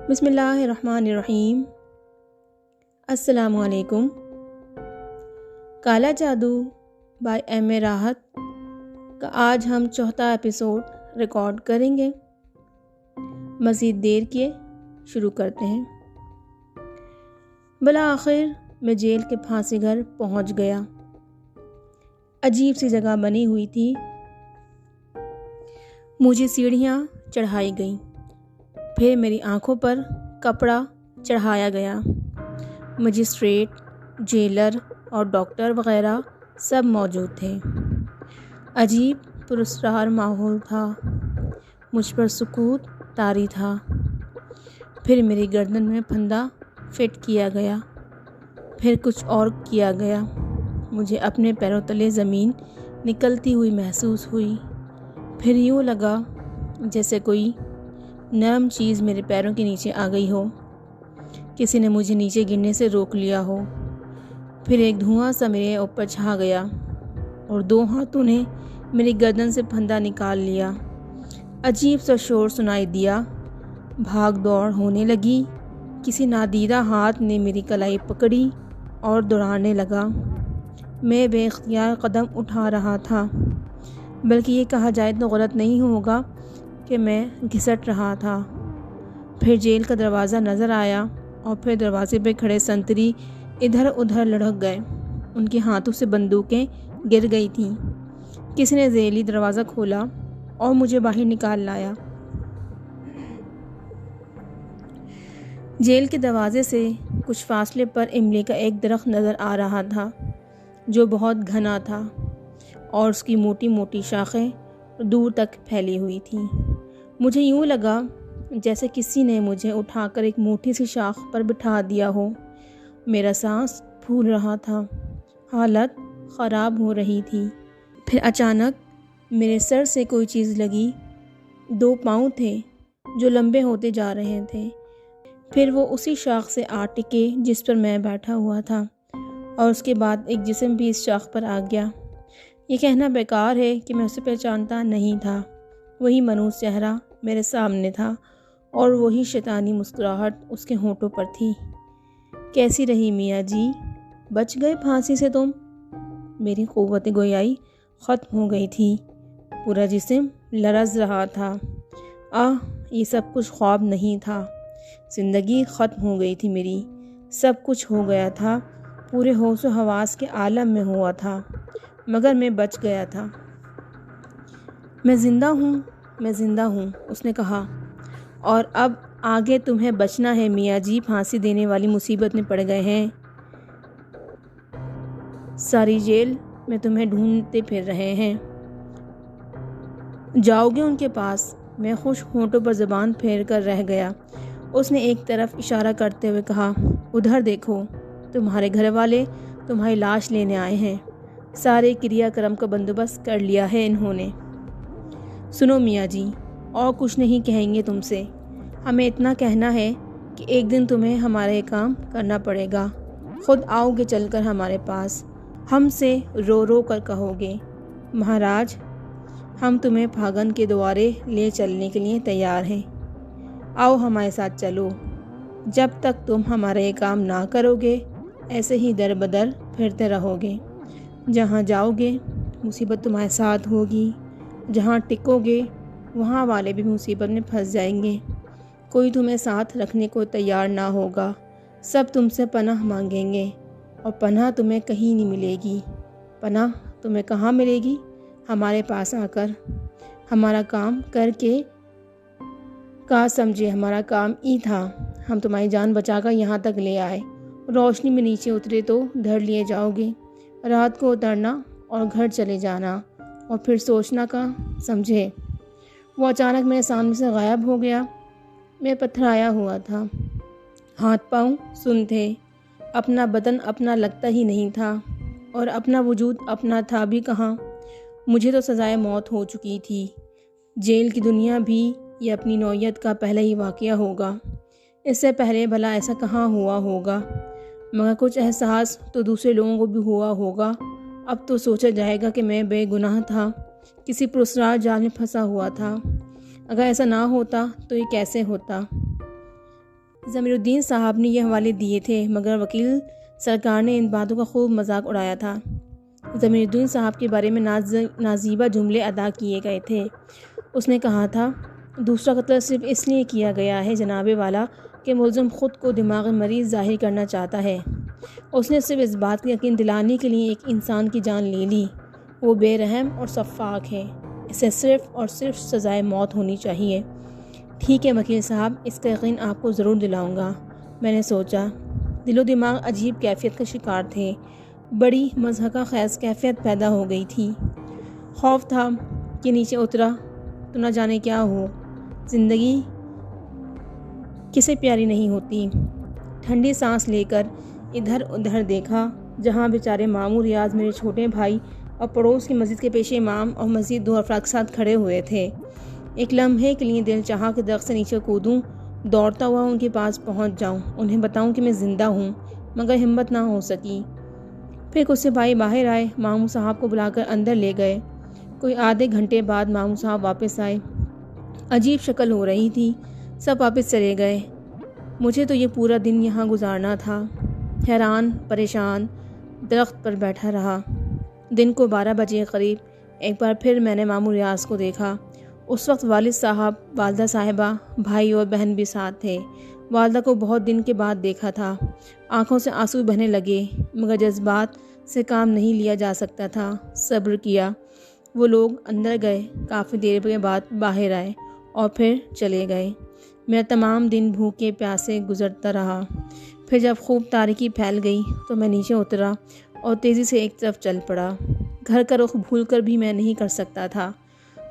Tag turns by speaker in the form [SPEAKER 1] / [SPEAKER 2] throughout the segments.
[SPEAKER 1] بسم اللہ الرحمن الرحیم۔ السلام علیکم۔ کالا جادو بائی ایم اے راحت کا آج ہم چوتھا ایپیسوڈ ریکارڈ کریں گے۔ مزید دیر کیے شروع کرتے ہیں۔ بالآخر میں جیل کے پھانسی گھر پہنچ گیا۔ عجیب سی جگہ بنی ہوئی تھی۔ مجھے سیڑھیاں چڑھائی گئیں، پھر میری آنکھوں پر کپڑا چڑھایا گیا۔ مجسٹریٹ، جیلر اور ڈاکٹر وغیرہ سب موجود تھے۔ عجیب پراسرار ماحول تھا۔ مجھ پر سکوت طاری تھا۔ پھر میری گردن میں پھندا فٹ کیا گیا، پھر کچھ اور کیا گیا۔ مجھے اپنے پیروں تلے زمین نکلتی ہوئی محسوس ہوئی۔ پھر یوں لگا جیسے کوئی نرم چیز میرے پیروں کے نیچے آ گئی ہو، کسی نے مجھے نیچے گرنے سے روک لیا ہو۔ پھر ایک دھواں سا میرے اوپر چھا گیا اور دو ہاتھوں نے میری گردن سے پھندا نکال لیا۔ عجیب سا شور سنائی دیا، بھاگ دوڑ ہونے لگی۔ کسی نادیدہ ہاتھ نے میری کلائی پکڑی اور دوڑانے لگا۔ میں بے اختیار قدم اٹھا رہا تھا، بلکہ یہ کہا جائے تو غلط نہیں ہوگا کہ میں گھسٹ رہا تھا۔ پھر جیل کا دروازہ نظر آیا اور پھر دروازے پہ کھڑے سنتری ادھر ادھر لڑھک گئے۔ ان کے ہاتھوں سے بندوقیں گر گئی تھیں۔ کسی نے ذیلی دروازہ کھولا اور مجھے باہر نکال لایا۔ جیل کے دروازے سے کچھ فاصلے پر املی کا ایک درخت نظر آ رہا تھا جو بہت گھنا تھا اور اس کی موٹی موٹی شاخیں دور تک پھیلی ہوئی تھیں۔ مجھے یوں لگا جیسے کسی نے مجھے اٹھا کر ایک موٹی سی شاخ پر بٹھا دیا ہو۔ میرا سانس پھول رہا تھا، حالت خراب ہو رہی تھی۔ پھر اچانک میرے سر سے کوئی چیز لگی۔ دو پاؤں تھے جو لمبے ہوتے جا رہے تھے۔ پھر وہ اسی شاخ سے آ ٹکے جس پر میں بیٹھا ہوا تھا، اور اس کے بعد ایک جسم بھی اس شاخ پر آ گیا۔ یہ کہنا بیکار ہے کہ میں اسے پہچانتا نہیں تھا۔ وہی منحوس چہرہ میرے سامنے تھا اور وہی شیطانی مسکراہٹ اس کے ہونٹوں پر تھی۔ کیسی رہی میاں جی؟ بچ گئے پھانسی سے تم؟ میری قوت گویائی ختم ہو گئی تھی۔ پورا جسم لرز رہا تھا۔ یہ سب کچھ خواب نہیں تھا۔ زندگی ختم ہو گئی تھی میری۔ سب کچھ ہو گیا تھا، پورے ہوش و حواس کے عالم میں ہوا تھا، مگر میں بچ گیا تھا۔ میں زندہ ہوں، اس نے کہا، اور اب آگے تمہیں بچنا ہے میاں جی، پھانسی دینے والی مصیبت میں پڑ گئے ہیں۔ ساری جیل میں تمہیں ڈھونڈتے پھر رہے ہیں۔ جاؤ گے ان کے پاس؟ میں خشک ہونٹوں پر زبان پھیر کر رہ گیا۔ اس نے ایک طرف اشارہ کرتے ہوئے کہا، ادھر دیکھو، تمہارے گھر والے تمہاری لاش لینے آئے ہیں۔ سارے کریا کرم کا بندوبست کر لیا ہے انہوں نے۔ سنو میاں جی، اور کچھ نہیں کہیں گے تم سے۔ ہمیں اتنا کہنا ہے کہ ایک دن تمہیں ہمارا یہ کام کرنا پڑے گا۔ خود آؤ گے چل کر ہمارے پاس، ہم سے رو رو کر کہو گے، مہاراج ہم تمہیں پھاگن کے دوارے لے چلنے کے لیے تیار ہیں۔ آؤ ہمارے ساتھ چلو۔ جب تک تم ہمارا یہ کام نہ کرو گے ایسے ہی در بدر پھرتے رہو گے۔ جہاں جاؤ گے مصیبت تمہارے ساتھ ہوگی، جہاں ٹکو گے وہاں والے بھی مصیبت میں پھنس جائیں گے۔ کوئی تمہیں ساتھ رکھنے کو تیار نہ ہوگا۔ سب تم سے پناہ مانگیں گے اور پناہ تمہیں کہیں نہیں ملے گی۔ پناہ تمہیں کہاں ملے گی؟ ہمارے پاس آ کر۔ ہمارا کام کر کے کا سمجھے ہمارا کام ہی تھا۔ ہم تمہاری جان بچا کر یہاں تک لے آئے۔ روشنی میں نیچے اترے تو دھر لیے جاؤ گے۔ رات کو اترنا اور گھر چلے جانا اور پھر سوچنا کا، سمجھے؟ وہ اچانک میرے سامنے سے غائب ہو گیا۔ میں پتھرایا ہوا تھا، ہاتھ پاؤں سن تھے، اپنا بدن اپنا لگتا ہی نہیں تھا، اور اپنا وجود اپنا تھا بھی کہاں۔ مجھے تو سزائے موت ہو چکی تھی۔ جیل کی دنیا بھی یہ اپنی نوعیت کا پہلا ہی واقعہ ہوگا۔ اس سے پہلے بھلا ایسا کہاں ہوا ہوگا؟ مگر کچھ احساس تو دوسرے لوگوں کو بھی ہوا ہوگا۔ اب تو سوچا جائے گا کہ میں بے گناہ تھا، کسی پراسرار جال میں پھنسا ہوا تھا۔ اگر ایسا نہ ہوتا تو یہ کیسے ہوتا؟ ضمیر الدین صاحب نے یہ حوالے دیے تھے، مگر وکیل سرکار نے ان باتوں کا خوب مذاق اڑایا تھا۔ ضمیر الدین صاحب کے بارے میں نازیبہ جملے ادا کیے گئے تھے۔ اس نے کہا تھا، دوسرا قتل صرف اس لیے کیا گیا ہے جناب والا کہ ملزم خود کو دماغی مریض ظاہر کرنا چاہتا ہے۔ اس نے صرف اس بات کا یقین دلانے کے لیے ایک انسان کی جان لے لی۔ وہ بے رحم اور سفاک ہے، اسے صرف اور صرف سزائے موت ہونی چاہیے۔ ٹھیک ہے وکیل صاحب، اس کا یقین آپ کو ضرور دلاؤں گا۔ میں نے سوچا، دل و دماغ عجیب کیفیت کا شکار تھے، بڑی مضحکہ خیز کیفیت پیدا ہو گئی تھی۔ خوف تھا کہ نیچے اترا تو نہ جانے کیا ہو۔ زندگی کسے پیاری نہیں ہوتی۔ ٹھنڈی سانس لے کر ادھر ادھر دیکھا، جہاں بیچارے ماموں ریاض، میرے چھوٹے بھائی اور پڑوس کی مسجد کے پیش امام اور مزید 2 افراد کے ساتھ کھڑے ہوئے تھے۔ ایک لمحے کے لیے دل چاہا کہ درخت سے نیچے کودوں، دوڑتا ہوا ان کے پاس پہنچ جاؤں، انہیں بتاؤں کہ میں زندہ ہوں، مگر ہمت نہ ہو سکی۔ پھر کچھ سپاہی باہر آئے، ماموں صاحب کو بلا کر اندر لے گئے۔ کوئی آدھے گھنٹے بعد ماموں صاحب واپس آئے۔ عجیب شکل ہو رہی تھی، سب واپس چلے گئے۔ مجھے تو یہ پورا دن یہاں گزارنا تھا۔ حیران پریشان درخت پر بیٹھا رہا۔ دن کو 12 بجے قریب ایک بار پھر میں نے ماموں ریاض کو دیکھا۔ اس وقت والد صاحب، والدہ صاحبہ، بھائی اور بہن بھی ساتھ تھے۔ والدہ کو بہت دن کے بعد دیکھا تھا۔ آنکھوں سے آنسو بہنے لگے، مگر جذبات سے کام نہیں لیا جا سکتا تھا۔ صبر کیا۔ وہ لوگ اندر گئے، کافی دیر کے بعد باہر آئے اور پھر چلے گئے۔ میرا تمام دن بھوکے پیاسے گزرتا رہا۔ پھر جب خوب تاریکی پھیل گئی تو میں نیچے اترا اور تیزی سے ایک طرف چل پڑا۔ گھر کا رخ بھول کر بھی میں نہیں کر سکتا تھا۔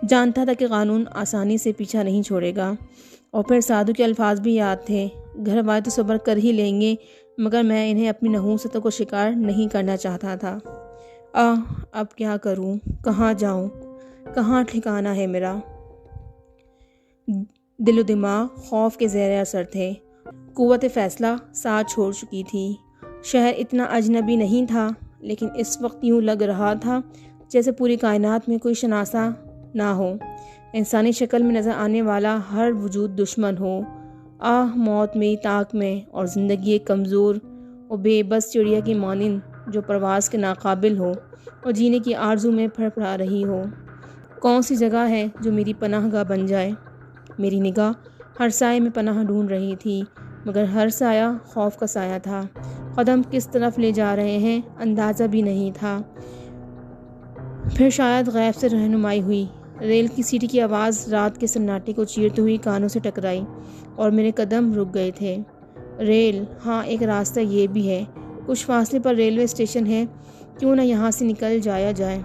[SPEAKER 1] جانتا تھا کہ قانون آسانی سے پیچھا نہیں چھوڑے گا، اور پھر سادھو کے الفاظ بھی یاد تھے، گھر والے تو صبر کر ہی لیں گے، مگر میں انہیں اپنی نحوستوں کو شکار نہیں کرنا چاہتا تھا۔ اب کیا کروں، کہاں جاؤں، کہاں ٹھکانہ ہے میرا؟ دل و دماغ خوف کے زیر اثر تھے۔ قوت فیصلہ ساتھ چھوڑ چکی تھی۔ شہر اتنا اجنبی نہیں تھا، لیکن اس وقت یوں لگ رہا تھا جیسے پوری کائنات میں کوئی شناسا نہ ہو۔ انسانی شکل میں نظر آنے والا ہر وجود دشمن ہو۔ موت میری طاق میں، اور زندگی ایک کمزور اور بے بس چڑیا کی مانند جو پرواز کے ناقابل ہو اور جینے کی آرزو میں پھڑپڑا رہی ہو۔ کون سی جگہ ہے جو میری پناہ گاہ بن جائے؟ میری نگاہ ہر سائے میں پناہ ڈھونڈ رہی تھی، مگر ہر سایہ خوف کا سایہ تھا۔ قدم کس طرف لے جا رہے ہیں اندازہ بھی نہیں تھا۔ پھر شاید غیب سے رہنمائی ہوئی۔ ریل کی سیٹی کی آواز رات کے سناٹے کو چیرتے ہوئی کانوں سے ٹکرائی اور میرے قدم رک گئے تھے۔ ریل، ہاں ایک راستہ یہ بھی ہے، کچھ فاصلے پر ریلوے اسٹیشن ہے، کیوں نہ یہاں سے نکل جایا جائے۔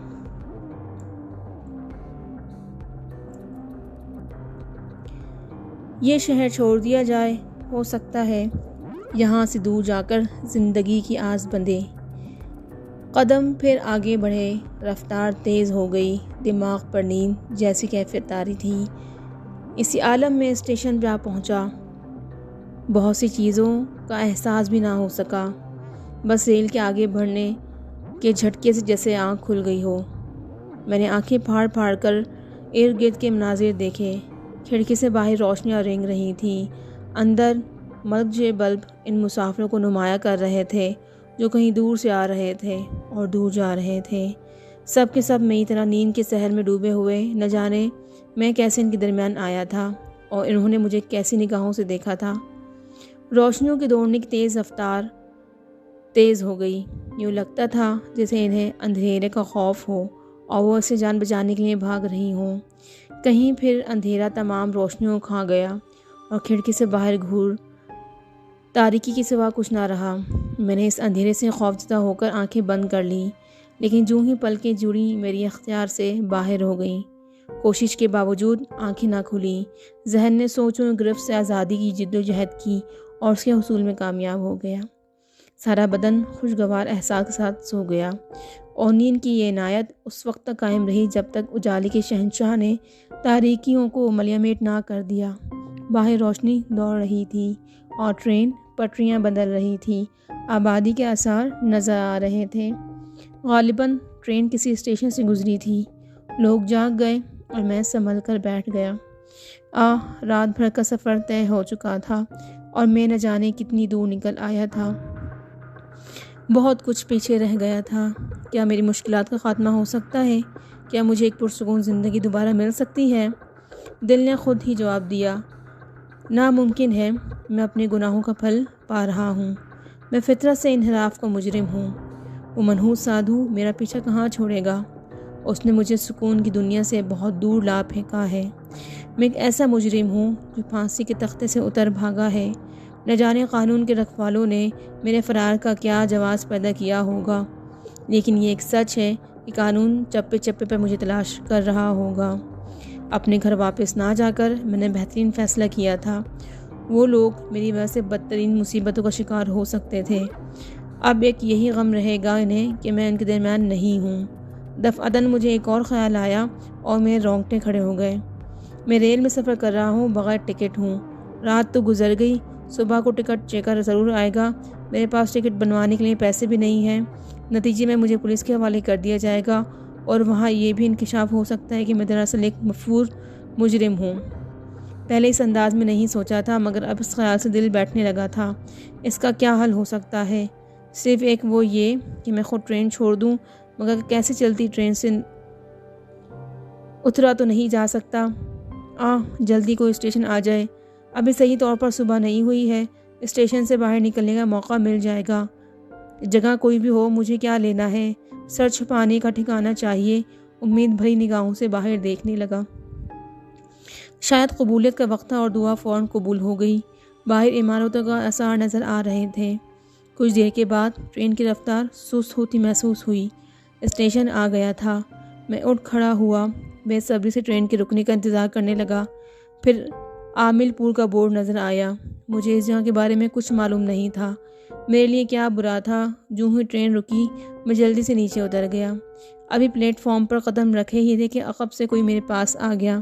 [SPEAKER 1] یہ شہر چھوڑ دیا جائے، ہو سکتا ہے یہاں سے دور جا کر زندگی کی آس بندھے۔ قدم پھر آگے بڑھے، رفتار تیز ہو گئی، دماغ پر نیند جیسی کیفیت طاری تھی۔ اسی عالم میں اسٹیشن پہ پہنچا، بہت سی چیزوں کا احساس بھی نہ ہو سکا، بس ریل کے آگے بڑھنے کے جھٹکے سے جیسے آنکھ کھل گئی ہو۔ میں نے آنکھیں پھاڑ پھاڑ کر ارد گرد کے مناظر دیکھے۔ کھڑکی سے باہر روشنیاں رنگ رہی تھیں، اندر ملگے بلب ان مسافروں کو نمایاں کر رہے تھے جو کہیں دور سے آ رہے تھے اور دور جا رہے تھے۔ سب کے سب میری طرح نیند کے سحر میں ڈوبے ہوئے، نہ جانے میں کیسے ان کے درمیان آیا تھا اور انہوں نے مجھے کیسی نگاہوں سے دیکھا تھا۔ روشنیوں کے دوڑنے کی تیز رفتار تیز ہو گئی، یوں لگتا تھا جیسے انہیں اندھیرے کا خوف ہو اور وہ اسے جان بچانے کے لیے بھاگ رہی ہوں۔ کہیں پھر اندھیرا تمام روشنیوں کو کھا گیا اور کھڑکی سے باہر گھور تاریکی کے سوا کچھ نہ رہا۔ میں نے اس اندھیرے سے خوفزدہ ہو کر آنکھیں بند کر لیں، لیکن جو ہی پلکیں جڑیں میری اختیار سے باہر ہو گئیں۔ کوشش کے باوجود آنکھیں نہ کھلیں۔ ذہن نے سوچوں گرفت سے آزادی کی جد و جہد کی اور اس کے حصول میں کامیاب ہو گیا۔ سارا بدن خوشگوار احساس کے ساتھ سو گیا، اور نیند کی یہ عنایت اس وقت تک قائم رہی جب تک اجالے کے شہنشاہ نے تاریکیوں کو ملیامیٹ نہ کر دیا۔ باہر روشنی دوڑ رہی تھی اور ٹرین پٹریاں بدل رہی تھی۔ آبادی کے آثار نظر آ رہے تھے۔ غالباً ٹرین کسی اسٹیشن سے گزری تھی۔ لوگ جاگ گئے اور میں سنبھل کر بیٹھ گیا۔ رات بھر کا سفر طے ہو چکا تھا۔ اور میں نہ جانے کتنی دور نکل آیا تھا۔ بہت کچھ پیچھے رہ گیا تھا۔ کیا میری مشکلات کا خاتمہ ہو سکتا ہے؟ کیا مجھے ایک پرسکون زندگی دوبارہ مل سکتی ہے؟ دل نے خود ہی جواب دیا، ناممکن ہے۔ میں اپنے گناہوں کا پھل پا رہا ہوں۔ میں فطرت سے انحراف کا مجرم ہوں۔ وہ منحوس سادھو میرا پیچھا کہاں چھوڑے گا؟ اس نے مجھے سکون کی دنیا سے بہت دور لا پھینکا ہے۔ میں ایک ایسا مجرم ہوں جو پھانسی کے تختے سے اتر بھاگا ہے۔ نہ جانے قانون کے رکھوالوں نے میرے فرار کا کیا جواز پیدا کیا ہوگا، لیکن یہ ایک سچ ہے کہ قانون چپے چپے پر مجھے تلاش کر رہا ہوگا۔ اپنے گھر واپس نہ جا کر میں نے بہترین فیصلہ کیا تھا۔ وہ لوگ میری وجہ سے بدترین مصیبتوں کا شکار ہو سکتے تھے۔ اب ایک یہی غم رہے گا انہیں کہ میں ان کے درمیان نہیں ہوں۔ دفعتاً مجھے ایک اور خیال آیا اور میرے رونگٹے کھڑے ہو گئے۔ میں ریل میں سفر کر رہا ہوں، بغیر ٹکٹ ہوں۔ رات تو گزر گئی، صبح کو ٹکٹ چیکر ضرور آئے گا۔ میرے پاس ٹکٹ بنوانے کے لیے پیسے بھی نہیں ہیں۔ نتیجے میں مجھے پولیس کے حوالے کر دیا جائے گا اور وہاں یہ بھی انکشاف ہو سکتا ہے کہ میں دراصل ایک مفعور مجرم ہوں۔ پہلے اس انداز میں نہیں سوچا تھا، مگر اب اس خیال سے دل بیٹھنے لگا تھا۔ اس کا کیا حل ہو سکتا ہے؟ صرف ایک، وہ یہ کہ میں خود ٹرین چھوڑ دوں، مگر کیسے چلتی ٹرین سے اترا تو نہیں جا سکتا۔ جلدی کوئی اسٹیشن آ جائے۔ ابھی صحیح طور پر صبح نہیں ہوئی ہے۔ اسٹیشن سے باہر نکلنے کا موقع مل جائے گا۔ جگہ کوئی بھی ہو، مجھے کیا لینا ہے؟ سر چھپانے کا ٹھکانہ چاہیے۔ امید بھری نگاہوں سے باہر دیکھنے لگا۔ شاید قبولیت کا وقت تھا اور دعا فوراً قبول ہو گئی۔ باہر عمارتوں کا آثار نظر آ رہے تھے۔ کچھ دیر کے بعد ٹرین کی رفتار سست ہوتی محسوس ہوئی۔ اسٹیشن آ گیا تھا۔ میں اٹھ کھڑا ہوا، بے صبری سے ٹرین کے رکنے کا انتظار کرنے لگا۔ پھر عامل پور کا بورڈ نظر آیا۔ مجھے اس جگہ کے بارے میں کچھ معلوم نہیں تھا۔ میرے لیے کیا برا تھا، جو ہی ٹرین رکی میں جلدی سے نیچے اتر گیا۔ ابھی پلیٹ فارم پر قدم رکھے ہی تھے کہ عقب سے کوئی میرے پاس آ گیا۔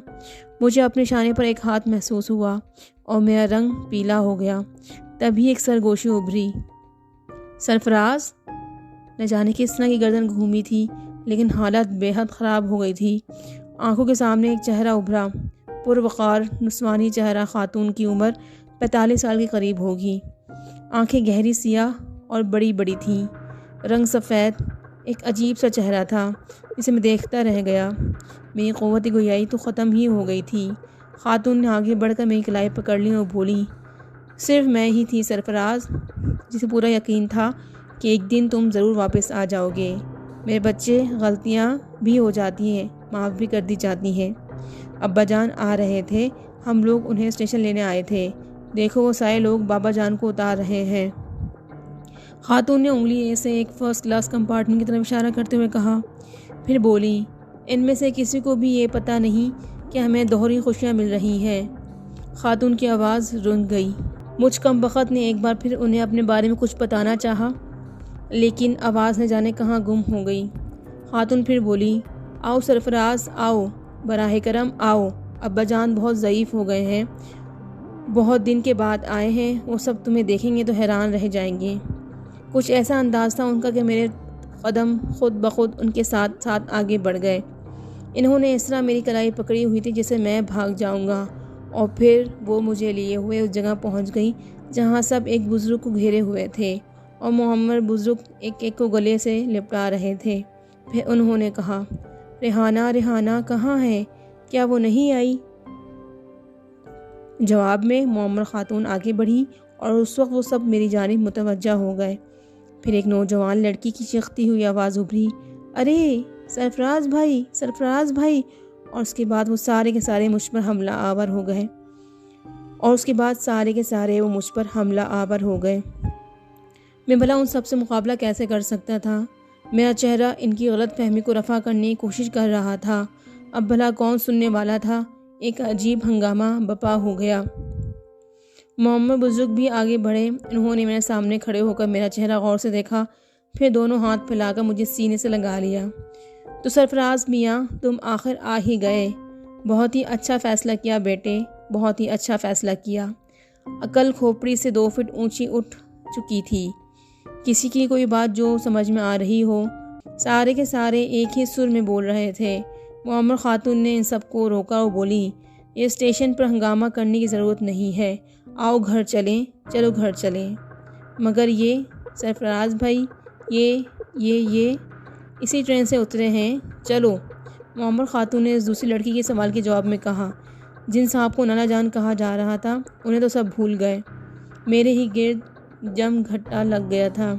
[SPEAKER 1] مجھے اپنے شانے پر ایک ہاتھ محسوس ہوا اور میرا رنگ پیلا ہو گیا۔ تبھی ایک سرگوشی ابھری۔ سرفراز! نہ جانے کس طرح کی گردن گھومی تھی، لیکن حالت بے حد خراب ہو گئی تھی۔ آنکھوں کے سامنے ایک چہرہ ابھرا، پروقار نسوانی چہرہ، خاتون کی عمر 45 سال کے قریب ہوگی۔ آنکھیں گہری سیاہ اور بڑی بڑی تھیں، رنگ سفید۔ ایک عجیب سا چہرہ تھا جسے میں دیکھتا رہ گیا۔ میری قوت گویائی تو ختم ہی ہو گئی تھی۔ خاتون نے آگے بڑھ کر میری کلائی پکڑ لی اور بولی، صرف میں ہی تھی سرفراز، جسے پورا یقین تھا کہ ایک دن تم ضرور واپس آ جاؤ گے۔ میرے بچے، غلطیاں بھی ہو جاتی ہیں، معاف بھی کر دی جاتی ہیں۔ ابا جان آ رہے تھے، ہم لوگ انہیں اسٹیشن لینے آئے تھے۔ دیکھو وہ سارے لوگ بابا جان کو اتار رہے ہیں۔ خاتون نے انگلی سے ایک فرسٹ کلاس کمپارٹمنٹ کی طرف اشارہ کرتے ہوئے کہا، پھر بولی، ان میں سے کسی کو بھی یہ پتہ نہیں کہ ہمیں دوہری خوشیاں مل رہی ہیں۔ خاتون کی آواز رن گئی۔ مجھ کم بخت نے ایک بار پھر انہیں اپنے بارے میں کچھ بتانا چاہا، لیکن آواز نہ جانے کہاں گم ہو گئی۔ خاتون پھر بولی، آؤ سرفراز، آؤ، براہ کرم آؤ۔ ابا جان بہت ضعیف ہو گئے ہیں، بہت دن کے بعد آئے ہیں۔ وہ سب تمہیں دیکھیں گے تو حیران رہ جائیں گے۔ کچھ ایسا انداز تھا ان کا کہ میرے قدم خود بخود ان کے ساتھ ساتھ آگے بڑھ گئے۔ انہوں نے اس طرح میری کلائی پکڑی ہوئی تھی جیسے میں بھاگ جاؤں گا، اور پھر وہ مجھے لیے ہوئے اس جگہ پہنچ گئی جہاں سب ایک بزرگ کو گھیرے ہوئے تھے اور معمر بزرگ ایک ایک کو گلے سے لپٹا رہے تھے۔ پھر انہوں نے کہا، ریحانہ، ریحانہ کہاں ہے؟ کیا وہ نہیں آئی؟ جواب میں معمر خاتون آگے بڑھی اور اس وقت وہ سب میری جانب متوجہ ہو گئے۔ پھر ایک نوجوان لڑکی کی چیختی ہوئی آواز ابھری، ارے سرفراز بھائی، سرفراز بھائی! اور اس کے بعد وہ سارے کے سارے مجھ پر حملہ آور ہو گئے۔ میں بھلا ان سب سے مقابلہ کیسے کر سکتا تھا؟ میرا چہرہ ان کی غلط فہمی کو رفع کرنے کی کوشش کر رہا تھا۔ اب بھلا کون سننے والا تھا؟ ایک عجیب ہنگامہ برپا ہو گیا۔ معمر بزرگ بھی آگے بڑھے۔ انہوں نے میرے سامنے کھڑے ہو کر میرا چہرہ غور سے دیکھا، پھر دونوں ہاتھ پھیلا کر مجھے سینے سے لگا لیا۔ تو سرفراز میاں، تم آخر آ ہی گئے۔ بہت ہی اچھا فیصلہ کیا بیٹے، بہت ہی اچھا فیصلہ کیا۔ عقل کھوپڑی سے 2 فٹ اونچی اٹھ چکی تھی۔ کسی کی کوئی بات جو سمجھ میں آ رہی ہو؟ سارے کے سارے ایک ہی سر میں بول رہے تھے۔ معمر خاتون نے ان سب کو روکا اور بولی، یہ اسٹیشن پر ہنگامہ کرنے کی ضرورت نہیں ہے۔ آؤ گھر چلیں، چلو گھر چلیں۔ مگر یہ سرفراز بھائی، یہ اسی ٹرین سے اترے ہیں، چلو۔ معمر خاتون نے اس دوسری لڑکی کے سوال کے جواب میں کہا۔ جن صاحب کو نانا جان کہا جا رہا تھا انہیں تو سب بھول گئے، میرے ہی گرد جم گھٹا لگ گیا تھا۔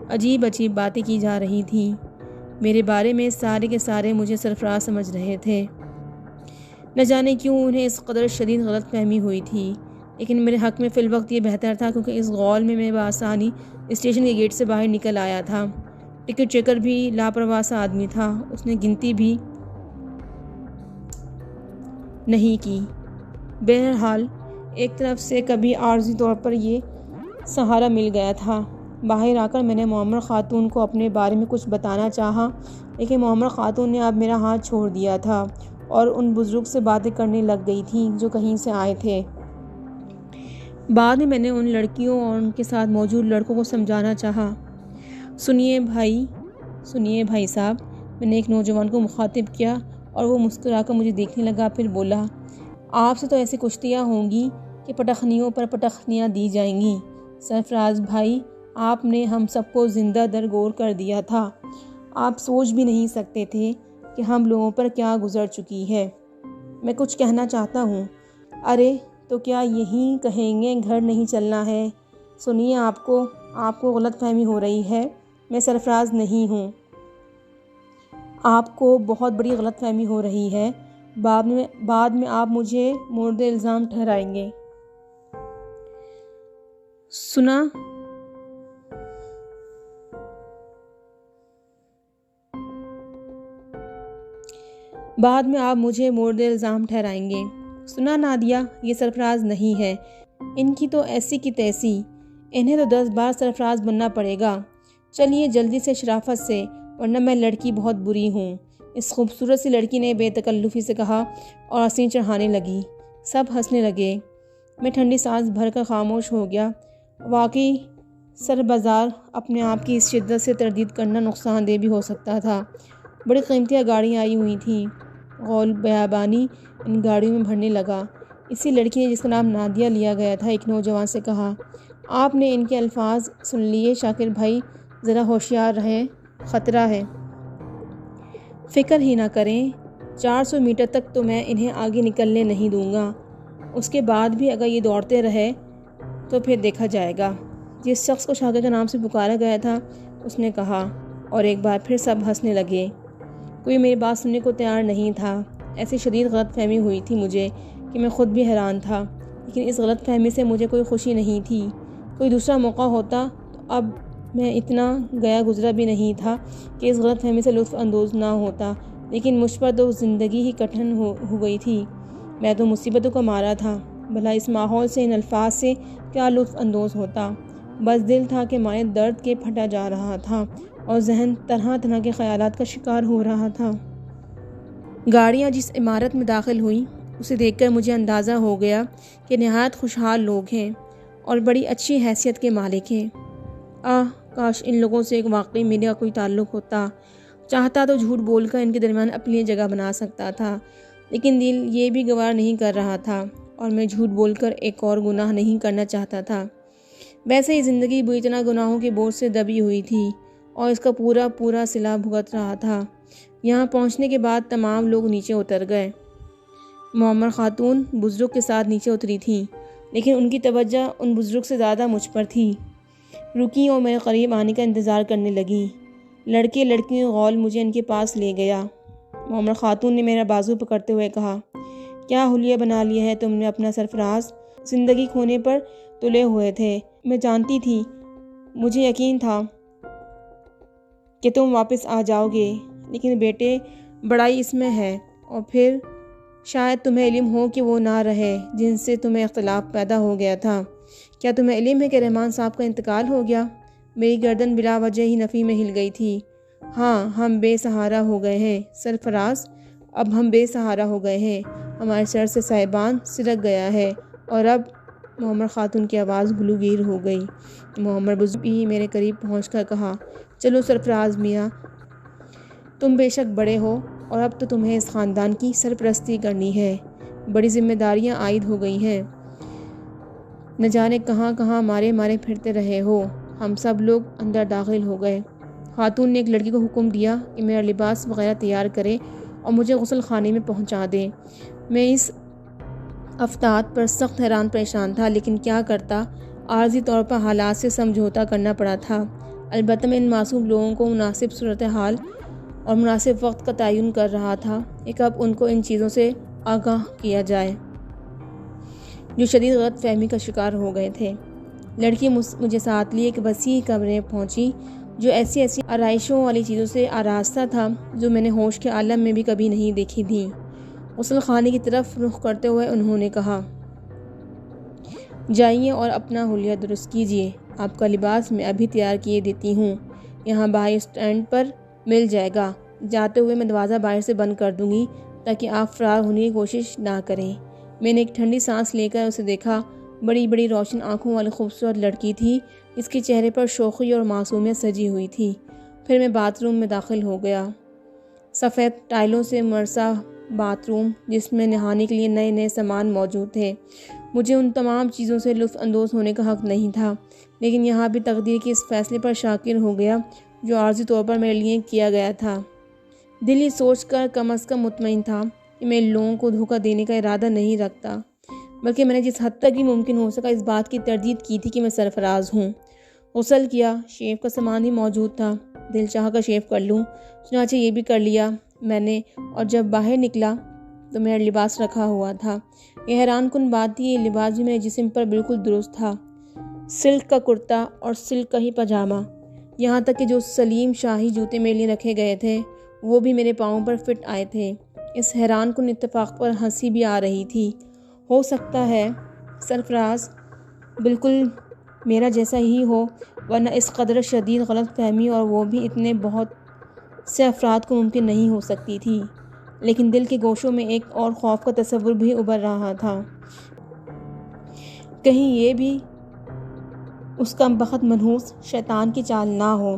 [SPEAKER 1] عجیب باتیں کی جا رہی تھیں میرے بارے میں، سارے کے سارے مجھے سرفراز سمجھ رہے تھے۔ نہ جانے کیوں انہیں اس قدر شدید غلط فہمی ہوئی تھی، لیکن میرے حق میں فی الوقت یہ بہتر تھا، کیونکہ اس غول میں بآسانی اسٹیشن کے گیٹ سے باہر نکل آیا تھا۔ ٹکٹ چیکر بھی لاپرواہ سا آدمی تھا، اس نے گنتی بھی نہیں کی۔ بہرحال ایک طرف سے کبھی عارضی طور پر یہ سہارا مل گیا تھا۔ باہر آ کر میں نے معمر خاتون کو اپنے بارے میں کچھ بتانا چاہا، لیکن معمر خاتون نے اب میرا ہاتھ چھوڑ دیا تھا اور ان بزرگ سے باتیں کرنے لگ گئی تھیں جو کہیں سے آئے تھے۔ بعد میں نے ان لڑکیوں اور ان کے ساتھ موجود لڑکوں کو سمجھانا چاہا۔ سنیے بھائی صاحب، میں نے ایک نوجوان کو مخاطب کیا اور وہ مسکرا کر مجھے دیکھنے لگا، پھر بولا، آپ سے تو ایسی کشتیاں ہوں گی کہ پٹخنیوں پر پٹخنیاں دی جائیں گی۔ سرفراز بھائی، آپ نے ہم سب کو زندہ درگور کر دیا تھا۔ آپ سوچ بھی نہیں سکتے تھے کہ ہم لوگوں پر کیا گزر چکی ہے۔ میں کچھ کہنا چاہتا ہوں۔ ارے تو کیا یہی کہیں گے گھر نہیں چلنا ہے؟ سنیے، آپ کو غلط فہمی ہو رہی ہے، میں سرفراز نہیں ہوں۔ آپ کو بہت بڑی غلط فہمی ہو رہی ہے، بعد میں آپ مجھے مورد الزام ٹھہرائیں گے۔ سنا؟ بعد میں آپ مجھے مورد الزام ٹھہرائیں گے۔ سنا نادیہ، یہ سرفراز نہیں ہے، ان کی تو ایسی کی تیسی، انہیں تو 10 بار سرفراز بننا پڑے گا۔ چلیے جلدی سے، شرافت سے، ورنہ میں لڑکی بہت بری ہوں، اس خوبصورت سی لڑکی نے بے تکلفی سے کہا اور آستین چڑھانے لگی۔ سب ہنسنے لگے۔ میں ٹھنڈی سانس بھر کر خاموش ہو گیا۔ واقعی سربازار اپنے آپ کی اس شدت سے تردید کرنا نقصان دہ بھی ہو سکتا تھا۔ بڑی قیمتی گاڑیاں آئی ہوئی تھیں، غول بیابانی ان گاڑیوں میں بھرنے لگا۔ اسی لڑکی نے، جس کا نام نادیہ لیا گیا تھا، ایک نوجوان سے کہا، آپ نے ان کے الفاظ سن لیے شاکر بھائی، ذرا ہوشیار رہیں، خطرہ ہے۔ فکر ہی نہ کریں، 400 میٹر تک تو میں انہیں آگے نکلنے نہیں دوں گا، اس کے بعد بھی اگر یہ دوڑتے رہے تو پھر دیکھا جائے گا۔ جس شخص کو شاکر کے نام سے پکارا گیا تھا اس نے کہا، اور ایک بار پھر سب ہنسنے لگے۔ کوئی میری بات سننے کو تیار نہیں تھا۔ ایسی شدید غلط فہمی ہوئی تھی مجھے کہ میں خود بھی حیران تھا، لیکن اس غلط فہمی سے مجھے کوئی خوشی نہیں تھی۔ کوئی دوسرا موقع ہوتا تو اب میں اتنا گیا گزرا بھی نہیں تھا کہ اس غلط فہمی سے لطف اندوز نہ ہوتا، لیکن مجھ پر تو زندگی ہی کٹھن ہو گئی تھی۔ میں تو مصیبتوں کا مارا تھا، بھلا اس ماحول سے، ان الفاظ سے کیا لطف اندوز ہوتا؟ بس دل تھا کہ مائع درد کے پھٹا جا رہا تھا اور ذہن طرح طرح کے خیالات کا شکار ہو رہا تھا۔ گاڑیاں جس عمارت میں داخل ہوئیں اسے دیکھ کر مجھے اندازہ ہو گیا کہ نہایت خوشحال لوگ ہیں اور بڑی اچھی حیثیت کے مالک ہیں۔ کاش ان لوگوں سے ایک واقعی میرا کوئی تعلق ہوتا، چاہتا تو جھوٹ بول کر ان کے درمیان اپنی جگہ بنا سکتا تھا، لیکن دل یہ بھی گوار نہیں کر رہا تھا اور میں جھوٹ بول کر ایک اور گناہ نہیں کرنا چاہتا تھا۔ ویسے ہی زندگی بری طرح گناہوں کے بوجھ سے دبی ہوئی تھی اور اس کا پورا صلہ بھگت رہا تھا۔ یہاں پہنچنے کے بعد تمام لوگ نیچے اتر گئے۔ معمر خاتون بزرگ کے ساتھ نیچے اتری تھیں، لیکن ان کی توجہ ان بزرگ سے زیادہ مجھ پر تھی۔ رکی اور میرے قریب آنے کا انتظار کرنے لگی۔ لڑکے لڑکیوں غول مجھے ان کے پاس لے گیا۔ معمر خاتون نے میرا بازو پکڑتے ہوئے کہا، کیا حلیہ بنا لیا ہے تم نے اپنا سرفراز؟ زندگی کھونے پر تلے ہوئے تھے، میں جانتی تھی، مجھے یقین تھا کہ تم واپس آ جاؤ گے، لیکن بیٹے بڑائی اس میں ہے، اور پھر شاید تمہیں علم ہو کہ وہ نہ رہے جن سے تمہیں اختلاف پیدا ہو گیا تھا۔ کیا تمہیں علم ہے کہ رحمان صاحب کا انتقال ہو گیا؟ میری گردن بلا وجہ ہی نفی میں ہل گئی تھی۔ ہاں، ہم بے سہارا ہو گئے ہیں سرفراز، اب ہم بے سہارا ہو گئے ہیں، ہمارے سر سے سائبان سرک گیا ہے، اور اب معمر خاتون کی آواز گلوگیر ہو گئی۔ معمر بزرگ بھی میرے قریب پہنچ کر کہا، چلو سرفراز میاں، تم بے شک بڑے ہو اور اب تو تمہیں اس خاندان کی سرپرستی کرنی ہے، بڑی ذمہ داریاں عائد ہو گئی ہیں۔ نہ جانے کہاں کہاں مارے مارے پھرتے رہے ہو۔ ہم سب لوگ اندر داخل ہو گئے۔ خاتون نے ایک لڑکی کو حکم دیا کہ میرا لباس وغیرہ تیار کرے اور مجھے غسل خانے میں پہنچا دے۔ میں اس افتاد پر سخت حیران پریشان تھا، لیکن کیا کرتا، عارضی طور پر حالات سے سمجھوتا کرنا پڑا تھا۔ البتہ میں ان معصوم لوگوں کو مناسب صورتحال اور مناسب وقت کا تعین کر رہا تھا کہ کب ان کو ان چیزوں سے آگاہ کیا جائے جو شدید غلط فہمی کا شکار ہو گئے تھے۔ لڑکی مجھے ساتھ لیے ایک وسیع کمرے میں پہنچی جو ایسی آرائشوں والی چیزوں سے آراستہ تھا جو میں نے ہوش کے عالم میں بھی کبھی نہیں دیکھی تھی۔ غسل خانے کی طرف رخ کرتے ہوئے انہوں نے کہا، جائیے اور اپنا حلیہ درست کیجیے۔ آپ کا لباس میں ابھی تیار کیے دیتی ہوں، یہاں باہر اسٹینڈ پر مل جائے گا۔ جاتے ہوئے میں دروازہ باہر سے بند کر دوں گی تاکہ آپ فرار ہونے کی کوشش نہ کریں۔ میں نے ایک ٹھنڈی سانس لے کر اسے دیکھا۔ بڑی بڑی روشن آنکھوں والی خوبصورت لڑکی تھی، اس کے چہرے پر شوخی اور معصومیت سجی ہوئی تھی۔ پھر میں باتھ روم میں داخل ہو گیا۔ سفید ٹائلوں سے مرصع باتھ روم جس میں نہانے کے لیے نئے نئے سامان موجود تھے۔ مجھے ان تمام چیزوں سے لطف اندوز ہونے کا حق نہیں تھا، لیکن یہاں بھی تقدیر کے اس فیصلے پر شاکر ہو گیا جو عارضی طور پر میرے لیے کیا گیا تھا۔ دل یہ سوچ کر کم از کم مطمئن تھا کہ میں لوگوں کو دھوکہ دینے کا ارادہ نہیں رکھتا، بلکہ میں نے جس حد تک بھی ممکن ہو سکا اس بات کی تردید کی تھی کہ میں سرفراز ہوں۔ غسل کیا، شیو کا سامان بھی موجود تھا، دل چاہا کر شیو کر لوں، چنانچہ یہ بھی کر لیا میں نے، اور جب باہر نکلا تو میرا لباس رکھا ہوا تھا۔ یہ حیران کن بات تھی، یہ لباس بھی میرے جسم پر بالکل درست تھا، سلک کا کرتا اور سلک کا ہی پاجامہ، یہاں تک کہ جو سلیم شاہی جوتے میرے لیے رکھے گئے تھے وہ بھی میرے پاؤں پر فٹ آئے تھے۔ اس حیران کن اتفاق پر ہنسی بھی آ رہی تھی۔ ہو سکتا ہے سرفراز بالکل میرا جیسا ہی ہو، ورنہ اس قدر شدید غلط فہمی اور وہ بھی اتنے بہت سے افراد کو ممکن نہیں ہو سکتی تھی۔ لیکن دل کے گوشوں میں ایک اور خوف کا تصور بھی ابھر رہا تھا، کہیں یہ بھی اس کا بخت منحوس شیطان کی چال نہ ہو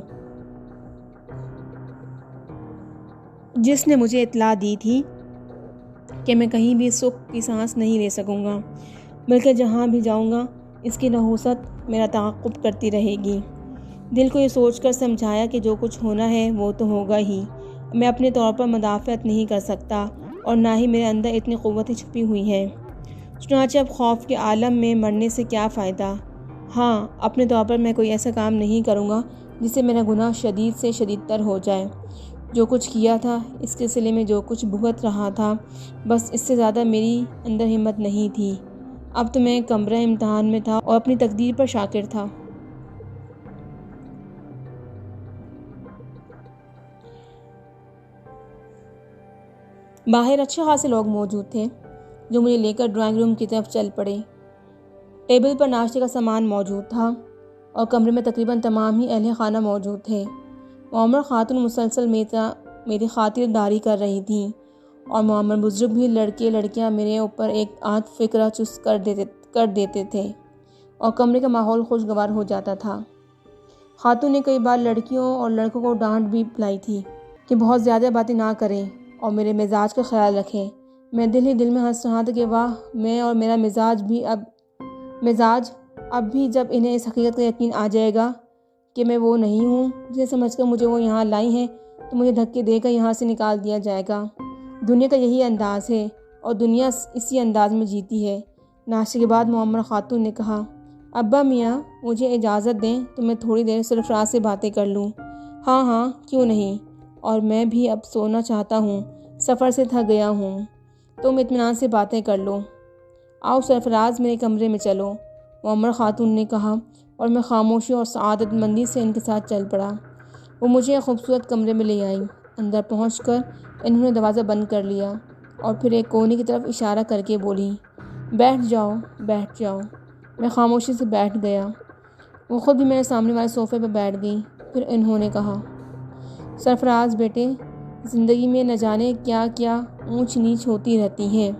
[SPEAKER 1] جس نے مجھے اطلاع دی تھی کہ میں کہیں بھی سکھ کی سانس نہیں لے سکوں گا، بلکہ جہاں بھی جاؤں گا اس کی نحوست میرا تعاقب کرتی رہے گی۔ دل کو یہ سوچ کر سمجھایا کہ جو کچھ ہونا ہے وہ تو ہوگا ہی، میں اپنے طور پر مدافعت نہیں کر سکتا اور نہ ہی میرے اندر اتنی قوتیں چھپی ہوئی ہیں، چنانچہ اب خوف کے عالم میں مرنے سے کیا فائدہ۔ ہاں، اپنے طور پر میں کوئی ایسا کام نہیں کروں گا جس سے میرا گناہ شدید سے شدید تر ہو جائے۔ جو کچھ کیا تھا، اس کے صلے میں جو کچھ بھگت رہا تھا، بس اس سے زیادہ میری اندر ہمت نہیں تھی۔ اب تو میں کمرہ امتحان میں تھا اور اپنی تقدیر پر شاکر تھا۔ باہر اچھے خاصے لوگ موجود تھے جو مجھے لے کر ڈرائنگ روم کی طرف چل پڑے۔ ٹیبل پر ناشتے کا سامان موجود تھا اور کمرے میں تقریباً تمام ہی اہل خانہ موجود تھے۔ معمر خاتون مسلسل میری خاطرداری کر رہی تھیں اور معمر بزرگ بھی لڑکے لڑکیاں میرے اوپر ایک آدھ فکرہ چست کر دیتے تھے اور کمرے کا ماحول خوشگوار ہو جاتا تھا۔ خاتون نے کئی بار لڑکیوں اور لڑکوں کو ڈانٹ بھی پلائی تھی کہ بہت زیادہ باتیں نہ کریں اور میرے مزاج کا خیال رکھیں۔ میں دل ہی دل میں ہنس رہا تھا کہ واہ، میں اور میرا مزاج اب بھی جب انہیں اس حقیقت کا یقین آ جائے گا کہ میں وہ نہیں ہوں جسے سمجھ کر مجھے وہ یہاں لائی ہیں، تو مجھے دھکے دے کر یہاں سے نکال دیا جائے گا۔ دنیا کا یہی انداز ہے اور دنیا اسی انداز میں جیتی ہے۔ ناشتے کے بعد معمر خاتون نے کہا، ابا میاں مجھے اجازت دیں تو میں تھوڑی دیر سرفراز سے باتیں کر لوں۔ ہاں ہاں، کیوں نہیں، اور میں بھی اب سونا چاہتا ہوں، سفر سے تھک گیا ہوں، تم اطمینان سے باتیں کر لو۔ آؤ سرفراز، میرے کمرے میں چلو، معمر خاتون نے کہا، اور میں خاموشی اور سعادت مندی سے ان کے ساتھ چل پڑا۔ وہ مجھے ایک خوبصورت کمرے میں لے آئیں۔ اندر پہنچ کر انہوں نے دروازہ بند کر لیا اور پھر ایک کونے کی طرف اشارہ کر کے بولی، بیٹھ جاؤ بیٹھ جاؤ۔ میں خاموشی سے بیٹھ گیا۔ وہ خود بھی میرے سامنے والے صوفے پر بیٹھ گئی۔ پھر انہوں نے کہا، سرفراز بیٹے، زندگی میں نہ جانے کیا کیا اونچ نیچ ہوتی رہتی ہے۔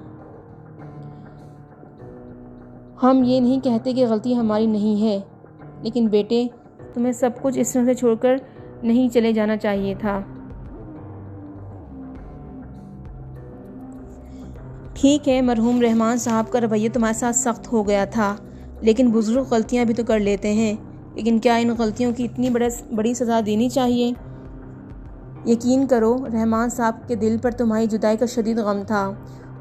[SPEAKER 1] ہم یہ نہیں کہتے کہ غلطی ہماری نہیں ہے، لیکن بیٹے تمہیں سب کچھ اس طرح سے چھوڑ کر نہیں چلے جانا چاہیے تھا۔ ٹھیک ہے، مرحوم رحمان صاحب کا رویہ تمہارے ساتھ سخت ہو گیا تھا، لیکن بزرگ غلطیاں بھی تو کر لیتے ہیں، لیکن کیا ان غلطیوں کی اتنی بڑی سزا دینی چاہیے؟ یقین کرو رحمان صاحب کے دل پر تمہاری جدائی کا شدید غم تھا۔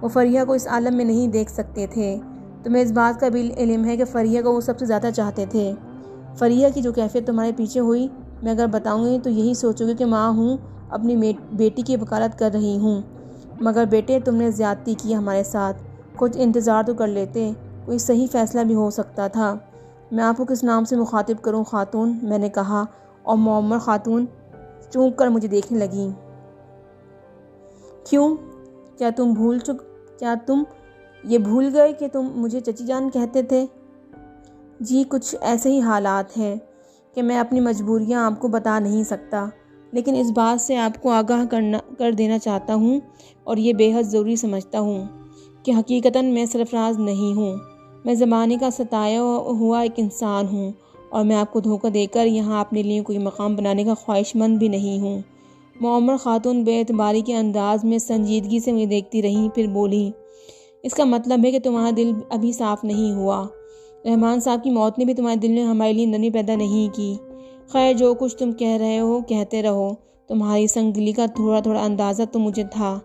[SPEAKER 1] وہ فریحہ کو اس عالم میں نہیں دیکھ سکتے تھے۔ تمہیں اس بات کا بھی علم ہے کہ فریحہ کو وہ سب سے زیادہ چاہتے تھے۔ فریحہ کی جو کیفیت تمہارے پیچھے ہوئی، میں اگر بتاؤں گی تو یہی سوچو گے کہ ماں ہوں، اپنی بیٹی کی وکالت کر رہی ہوں۔ مگر بیٹے، تم نے زیادتی کی ہمارے ساتھ۔ کچھ انتظار تو کر لیتے، کوئی صحیح فیصلہ بھی ہو سکتا تھا۔ میں آپ کو کس نام سے مخاطب کروں خاتون؟ میں نے کہا، اور معمر خاتون چونک کر مجھے دیکھنے لگیں۔ کیوں؟ کیا تم یہ بھول گئے کہ تم مجھے چچی جان کہتے تھے؟ جی، کچھ ایسے ہی حالات ہیں کہ میں اپنی مجبوریاں آپ کو بتا نہیں سکتا، لیکن اس بات سے آپ کو آگاہ کر دینا چاہتا ہوں، اور یہ بے حد ضروری سمجھتا ہوں کہ حقیقتاً میں سرفراز نہیں ہوں۔ میں زمانے کا ستایا ہوا ایک انسان ہوں، اور میں آپ کو دھوکہ دے کر یہاں اپنے لیے کوئی مقام بنانے کا خواہش مند بھی نہیں ہوں۔ معمر خاتون بے اعتباری کے انداز میں سنجیدگی سے مجھے دیکھتی رہیں، پھر بولی، اس کا مطلب ہے کہ تمہارا دل ابھی صاف نہیں ہوا۔ رحمان صاحب کی موت نے بھی تمہارے دل میں ہمارے لیے نرمی پیدا نہیں کی۔ خیر، جو کچھ تم کہہ رہے ہو کہتے رہو، تمہاری سنگدلی کا تھوڑا تھوڑا اندازہ تو مجھے تھا،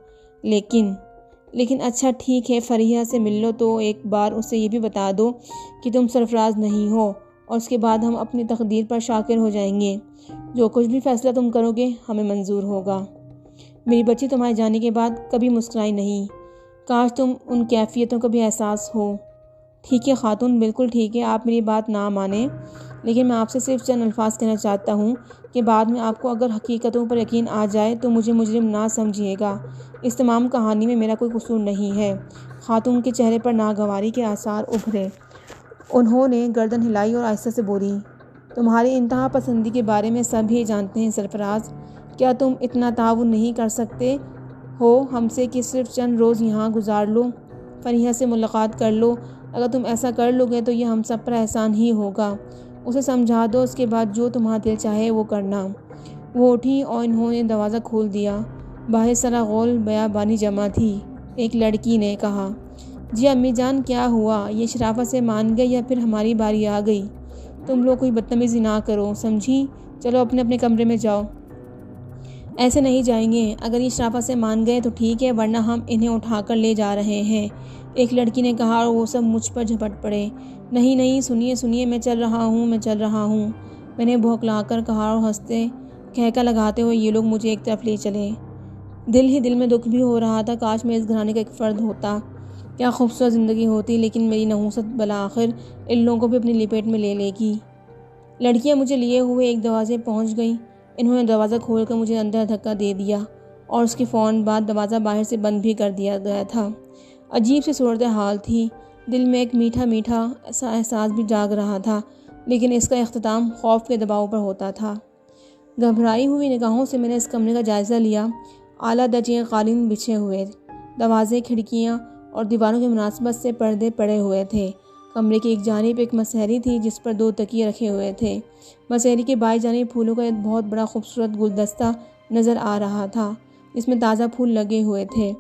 [SPEAKER 1] لیکن اچھا ٹھیک ہے، فریحہ سے مل لو تو ایک بار اسے یہ بھی بتا دو کہ تم سرفراز نہیں ہو، اور اس کے بعد ہم اپنی تقدیر پر شاکر ہو جائیں گے۔ جو کچھ بھی فیصلہ تم کرو گے ہمیں منظور ہوگا۔ میری بچی تمہارے جانے کے بعد کبھی مسکرائی نہیں۔ کاش تم ان کیفیتوں کا بھی احساس ہو۔ ٹھیک ہے خاتون، بالکل ٹھیک ہے، آپ میری بات نہ مانیں، لیکن میں آپ سے صرف چند الفاظ کہنا چاہتا ہوں کہ بعد میں آپ کو اگر حقیقتوں پر یقین آ جائے تو مجھے مجرم نہ سمجھیے گا۔ اس تمام کہانی میں میرا کوئی قصور نہیں ہے۔ خاتون کے چہرے پر ناگواری کے آثار ابھرے۔ انہوں نے گردن ہلائی اور آہستہ سے بولی، تمہاری انتہا پسندی کے بارے میں سب ہی جانتے ہیں سرفراز۔ کیا تم اتنا تعاون نہیں کر سکتے ہو ہم سے کہ صرف چند روز یہاں گزار لو، فریحہ سے ملاقات کر لو؟ اگر تم ایسا کر لو گے تو یہ ہم سب پر احسان ہی ہوگا۔ اسے سمجھا دو، اس کے بعد جو تمہارا دل چاہے وہ کرنا۔ وہ اٹھی اور انہوں نے دروازہ کھول دیا۔ باہر سارا غول بیابانی جمع تھی۔ ایک لڑکی نے کہا، جی امی جان، کیا ہوا؟ یہ شرافت سے مان گئے یا پھر ہماری باری آ گئی؟ تم لوگ کوئی بدتمیزی نہ کرو، سمجھی؟ چلو اپنے اپنے کمرے میں جاؤ۔ ایسے نہیں جائیں گے، اگر یہ شرافت سے مان گئے تو ٹھیک ہے، ورنہ ہم انہیں اٹھا کر لے جا رہے ہیں، ایک لڑکی نے کہا، اور وہ سب مجھ پر جھپٹ پڑے۔ نہیں، سنیے، میں چل رہا ہوں، میں نے بھوکلا کر کہا، اور ہنستے کہکا لگاتے ہوئے یہ لوگ مجھے ایک طرف لے چلے۔ دل ہی دل میں دکھ بھی ہو رہا تھا، کاش میں اس گھرانے کا ایک فرد ہوتا، کیا خوبصورت زندگی ہوتی، لیکن میری نحوست بالآخر ان لوگوں کو بھی اپنی لپیٹ میں لے گی۔ لڑکیاں مجھے لیے ہوئے ایک دروازے پہنچ گئیں۔ انہوں نے دروازہ کھول کر مجھے اندر دھکا دے دیا، اور اس کے فوراً بعد دروازہ باہر سے بند بھی کر دیا گیا تھا۔ عجیب سی صورتحال تھی، دل میں ایک میٹھا ایسا احساس بھی جاگ رہا تھا، لیکن اس کا اختتام خوف کے دباؤ پر ہوتا تھا۔ گھبرائی ہوئی نگاہوں سے میں نے اس کمرے کا جائزہ لیا۔ اعلیٰ درجے قالین بچھے ہوئے، دروازے، کھڑکیاں اور دیواروں کی مناسبت سے پردے پڑے ہوئے تھے۔ کمرے کی ایک جانب ایک مسہری تھی جس پر 2 تکیے رکھے ہوئے تھے۔ مسہری کے بائیں جانب پھولوں کا ایک بہت بڑا خوبصورت گلدستہ نظر آ رہا تھا، جس میں تازہ پھول لگے ہوئے تھے،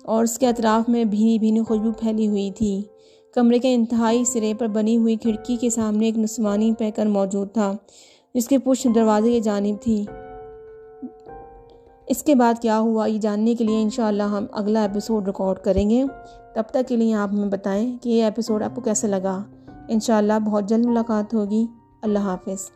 [SPEAKER 1] اور اس کے اطراف میں بھینی بھینی خوشبو پھیلی ہوئی تھی۔ کمرے کے انتہائی سرے پر بنی ہوئی کھڑکی کے سامنے ایک نسوانی پیکر موجود تھا، جس کی پشت دروازے کی جانب تھی۔ اس کے بعد کیا ہوا، یہ جاننے کے لیے انشاءاللہ ہم اگلا ایپیسوڈ ریکارڈ کریں گے۔ تب تک کے لیے آپ ہمیں بتائیں کہ یہ ایپیسوڈ آپ کو کیسا لگا۔ انشاءاللہ بہت جلد ملاقات ہوگی۔ اللہ حافظ۔